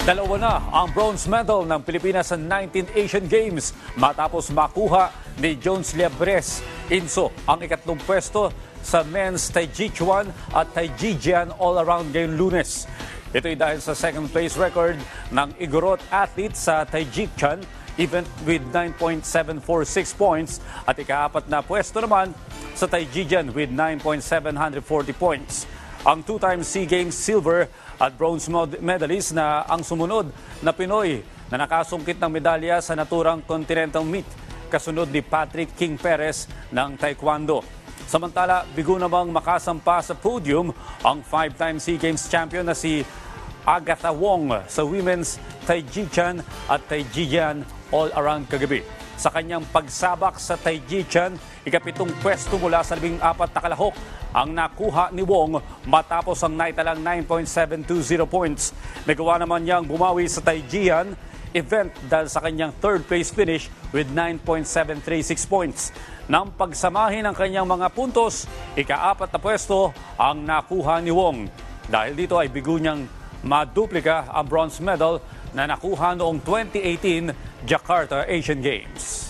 Dalawa na ang bronze medal ng Pilipinas sa 19th Asian Games matapos makuha ni Jones Liabres Inso ang ikatlong pwesto sa men's Taijichuan at Taijijian all-around ngayong Lunes. Ito'y dahil sa second place record ng Igorot athlete sa Taijichuan event with 9.746 points at ikaapat na pwesto naman sa Taijijian with 9.740 points. Ang two-time SEA Games silver at bronze medalist na ang sumunod na Pinoy na nakasungkit ng medalya sa naturang Continental Meet kasunod ni Patrick King Perez ng Taekwondo. Samantala, bigo namang makasampa sa podium ang five-time SEA Games champion na si Agatha Wong sa women's Taijichuan at Taijijian all-around kagabi. Sa kanyang pagsabak sa Taijichuan, ikapitong pwesto mula sa 14 na kalahok ang nakuha ni Wong matapos ang naitalang 9.720 points. Nagawa naman niyang bumawi sa Taijian event dahil sa kanyang third place finish with 9.736 points. Nang pagsamahin ang kanyang mga puntos, ikaapat na pwesto ang nakuha ni Wong. Dahil dito ay bigo niyang maduplika ang bronze medal na nakuha noong 2018 Jakarta Asian Games.